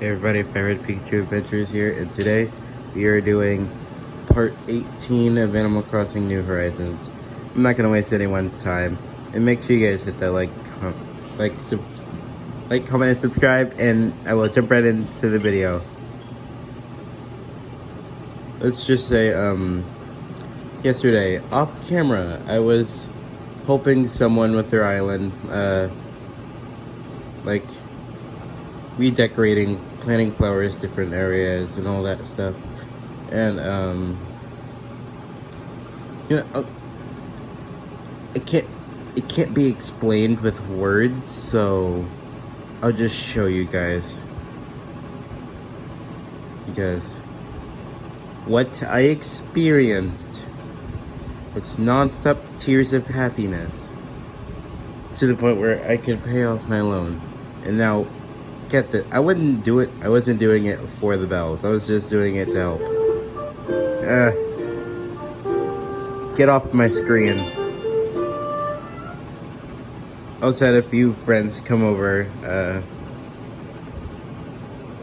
Hey everybody, Pirate Pikachu Adventures here, and today we are doing part 18 of Animal Crossing New Horizons. I'm not gonna waste anyone's time, and make sure you guys hit that like, comment, and subscribe, and I will jump right into the video. Let's just say, yesterday, off camera, I was helping someone with their island, like, redecorating, planting flowers, different areas, and all that stuff. And you know, it can't be explained with words, so I'll just show you guys what I experienced. It's non-stop tears of happiness to the point where I could pay off my loan. And now, get this, I wasn't doing it for the bells. I was just doing it to help. Get off my screen. I also had a few friends come over,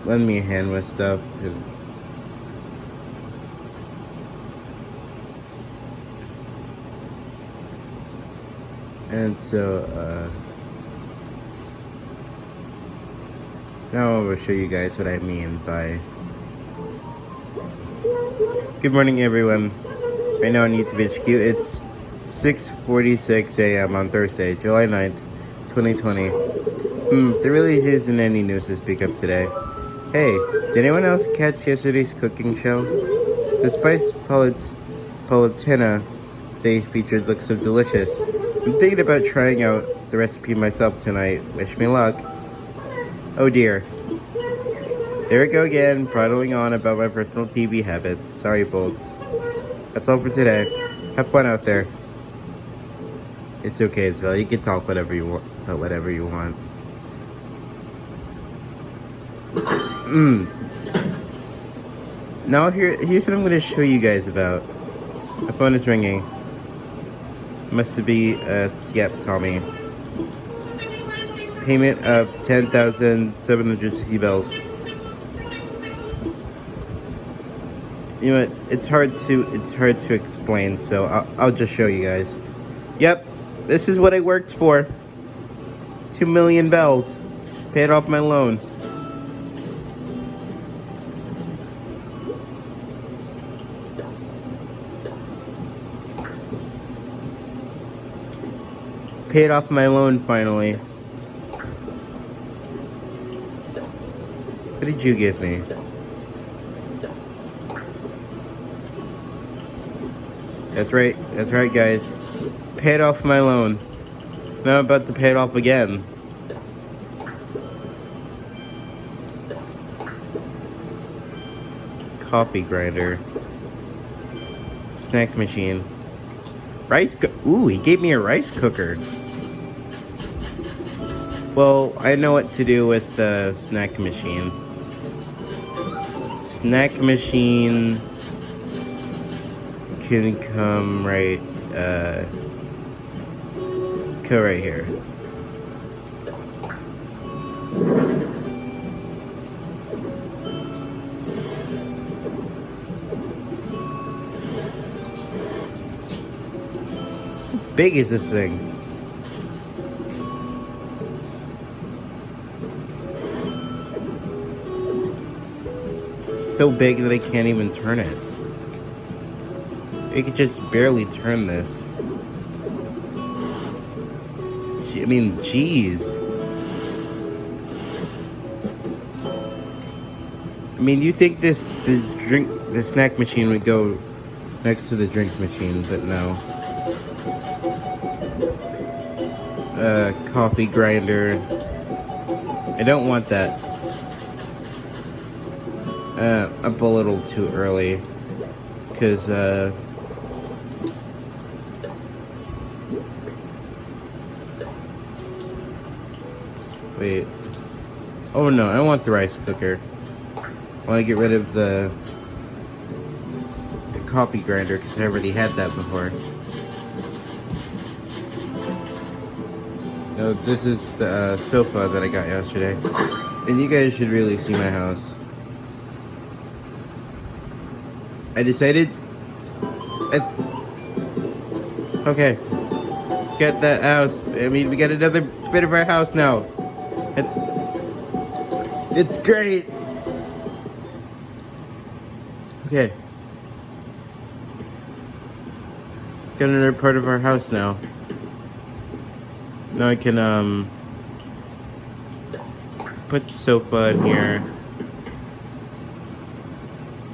lend me a hand with stuff. And so, now I will show you guys what I mean by... Good morning, everyone. Right now on YouTube HQ, it's 6:46 a.m. on Thursday, July 9th, 2020. There really isn't any news to speak of today. Hey, did anyone else catch yesterday's cooking show? The spice palatina they featured looks so delicious. I'm thinking about trying out the recipe myself tonight. Wish me luck. Oh dear. There we go again, prattling on about my personal TV habits. Sorry, folks. That's all for today. Have fun out there. It's okay as well. You can talk whatever you want, about whatever you want. Now here's what I'm gonna show you guys about. My phone is ringing. Must be yep, Tommy. Payment of 10,760 bells. You know what? It's hard to explain, so I'll just show you guys. Yep, this is what I worked for. 2 million bells. Paid off my loan. Paid off my loan finally. What did you give me? That's right guys. Paid off my loan. Now I'm about to pay it off again. Coffee grinder. Snack machine. Ooh, he gave me a rice cooker. Well, I know what to do with the snack machine. Snack machine can come right here. How big is this thing? So big that I can't even turn it. You could just barely turn this. I mean, jeez. I mean, you think the snack machine would go next to the drink machine, but no. Coffee grinder. I don't want that. Up a little too early, because wait. Oh no, I want the rice cooker. I want to get rid of the coffee grinder because I already had that before. No, this is the sofa that I got yesterday. And you guys should really see my house. I decided... Okay. Get that house. I mean, we got another bit of our house now. It's great. Okay. Got another part of our house now. Now I can, put the sofa in here.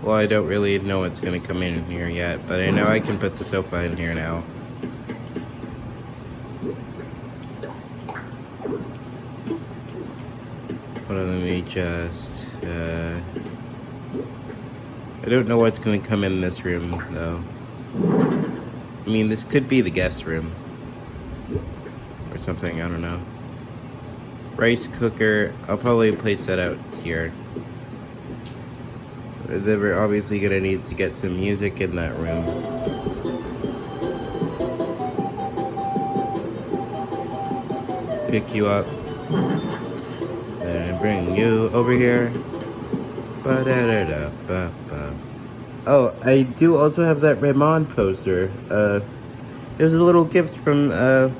Well, I don't really know what's gonna come in here yet, but I know I can put the sofa in here now. Hold on, let me just, I don't know what's gonna come in this room, though. I mean, this could be the guest room. Or something, I don't know. Rice cooker, I'll probably place that out here. Then we're obviously gonna need to get some music in that room. Pick you up. And bring you over here. Ba-da-da-da-ba-ba. Oh, I do also have that Raymond poster. It was a little gift from, one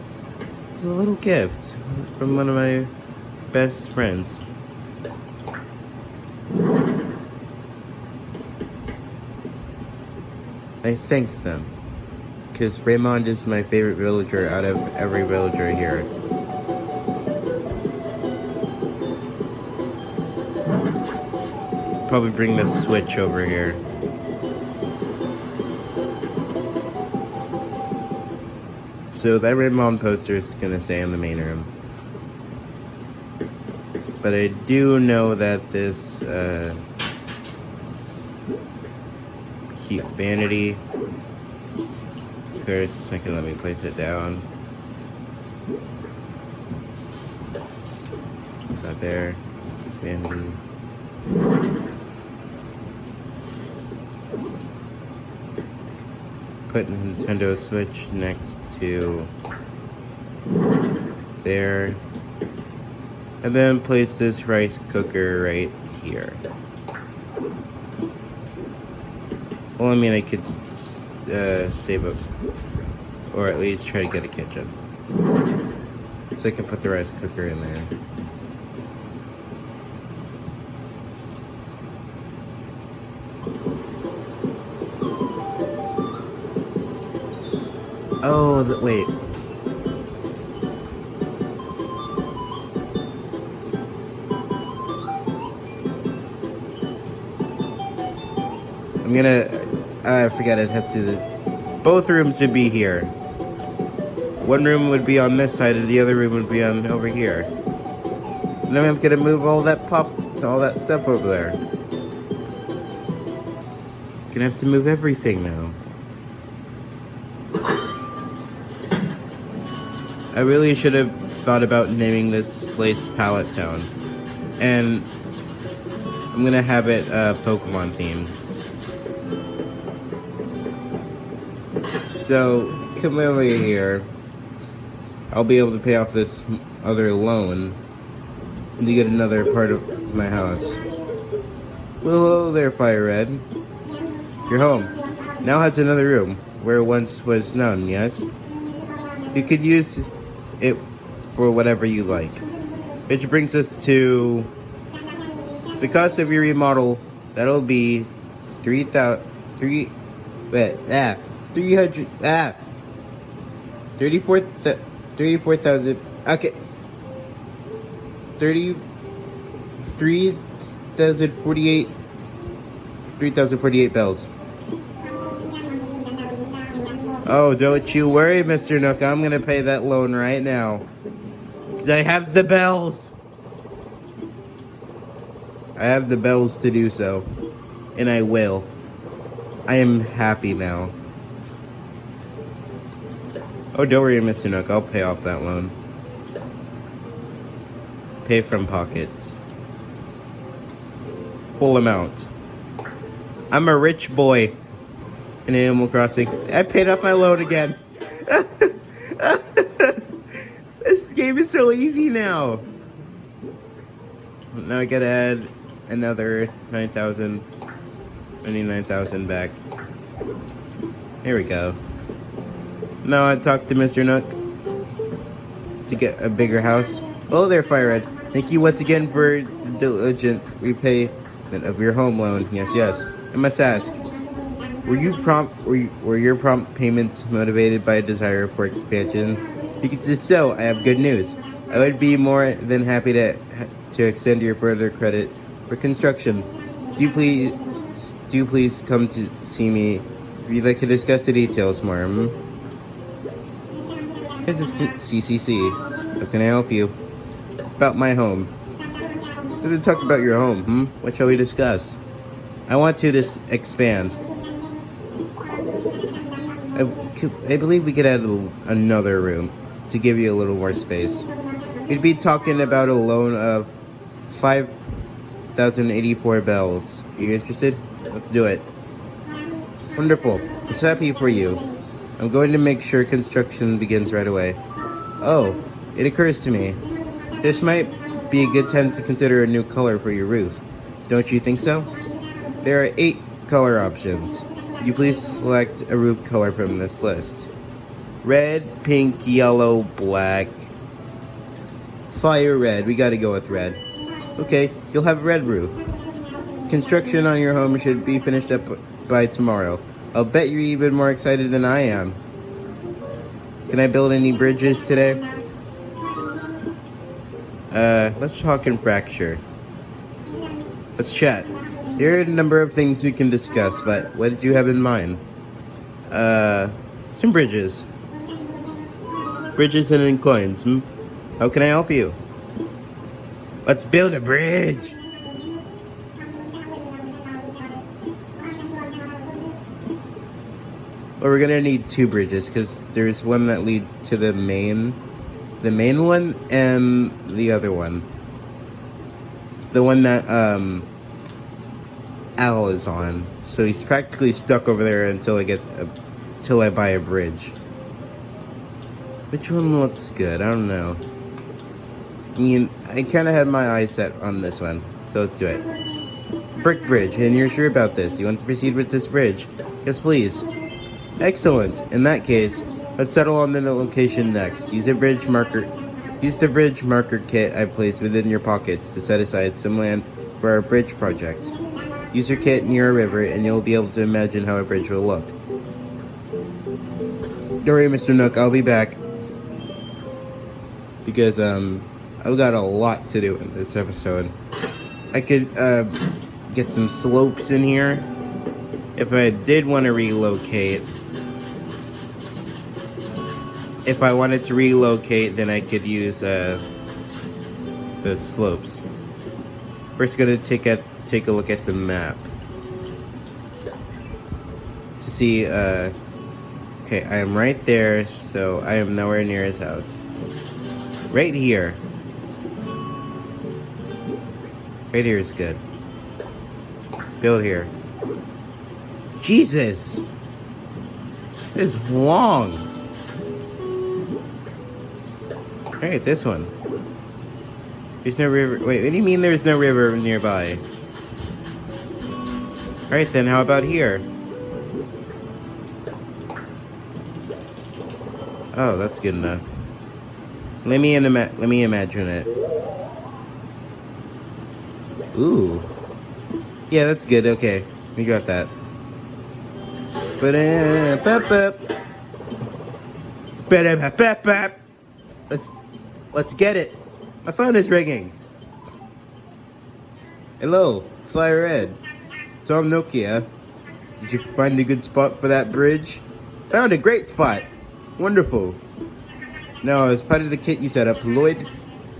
of my best friends. I thank them, because Raymond is my favorite villager out of every villager here. Probably bring the Switch over here. So that Raymond poster is gonna stay in the main room. But I do know that this cute vanity. For a second, let me place it down. Not there. Vanity. Put Nintendo Switch next to there. And then place this rice cooker right here. Well, I mean, I could save up, or at least try to get a kitchen. So I can put the rice cooker in there. Oh, wait. I'm gonna, I forgot I'd have to, both rooms would be here. One room would be on this side and the other room would be on over here. And then I'm gonna move all that stuff over there. Gonna have to move everything now. I really should have thought about naming this place Pallet Town. And I'm gonna have it Pokemon themed. So, come over here. I'll be able to pay off this other loan to get another part of my house. Well, hello there, Fire Red. Your home now has another room where once was none, yes? You could use it for whatever you like. Which brings us to the cost of your remodel. That'll be 34,000 okay, 3,048 bells. Oh, don't you worry, Mr. Nook. I'm gonna pay that loan right now. Because I have the bells. I have the bells to do so. And I will. I am happy now. Oh, don't worry, Mr. Nook. I'll pay off that loan. Pay from pockets. Full amount. I'm a rich boy in Animal Crossing. I paid off my loan again. This game is so easy now. Now I gotta add another 9,000, 29,000 back. Here we go. Now I talked to Mr. Nook to get a bigger house. Oh there, Fire Red. Thank you once again for the diligent repayment of your home loan. Yes, yes. I must ask, were your prompt payments motivated by a desire for expansion? Because if so, I have good news. I would be more than happy to extend your further credit for construction. Do please come to see me if you'd like to discuss the details more. This is CCC. How can I help you? About my home. Let's talk about your home. What shall we discuss? I want to expand. I believe we could add another room to give you a little more space. We'd be talking about a loan of 5,084 bells. Are you interested? Let's do it. Wonderful. I'm so happy for you. I'm going to make sure construction begins right away. Oh, it occurs to me. This might be a good time to consider a new color for your roof. Don't you think so? There are 8 color options. Could you please select a roof color from this list? Red, pink, yellow, black. Fire red. We gotta go with red. Okay, you'll have a red roof. Construction on your home should be finished up by tomorrow. I'll bet you're even more excited than I am. Can I build any bridges today? Let's talk in fracture. Let's chat. There are a number of things we can discuss, but what did you have in mind? Some bridges. Bridges and in coins. How can I help you? Let's build a bridge. Well, we're gonna need 2 bridges because there's one that leads to the main one and the other one. The one that Al is on. So he's practically stuck over there until I buy a bridge. Which one looks good? I don't know. I mean, I kind of had my eyes set on this one. So let's do it. Brick bridge, and you're sure about this? You want to proceed with this bridge? Yes, please. Excellent. In that case, let's settle on the location next. Use the bridge marker kit I placed within your pockets to set aside some land for our bridge project. Use your kit near a river and you'll be able to imagine how a bridge will look. Don't worry, Mr. Nook, I'll be back. Because I've got a lot to do in this episode. I could get some slopes in here if I did want to relocate. If I wanted to relocate, then I could use the slopes. First, gonna take a look at the map to see. Okay, I am right there, so I am nowhere near his house. Right here. Right here is good. Build here. Jesus! It's long. Alright, this one. There's no river. Wait, what do you mean there's no river nearby? Alright then, how about here? Oh, that's good enough. Let me imagine it. Ooh. Yeah, that's good. Okay, we got that. Let's get it. My phone is ringing. Hello, Fire Red. Tom Nokia. Did you find a good spot for that bridge? Found a great spot. Wonderful. Now, as part of the kit you set up, Lloyd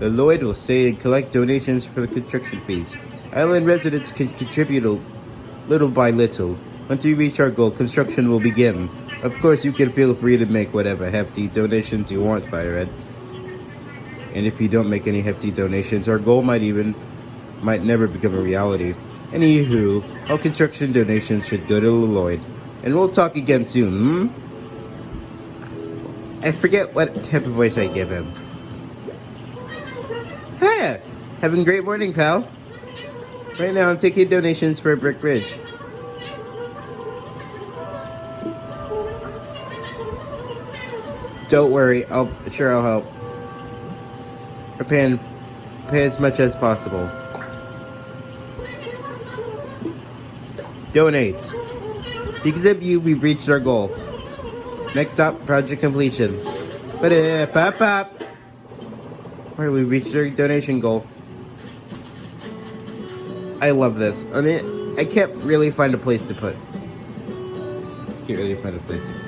will say and collect donations for the construction fees. Island residents can contribute little by little. Once we reach our goal, construction will begin. Of course, you can feel free to make whatever hefty donations you want, Fire Red. And if you don't make any hefty donations, our goal might never become a reality. Anywho, all construction donations should go to Lloyd. And we'll talk again soon, I forget what type of voice I give him. Hey! Having a great morning, pal. Right now, I'm taking donations for a brick bridge. Don't worry, I'll help. Or pay as much as possible. Donate. Because of you, we've reached our goal. Next stop, project completion. Pop. Alright, we reached our donation goal. I love this. I mean, I can't really find a place to put. Can't really find a place to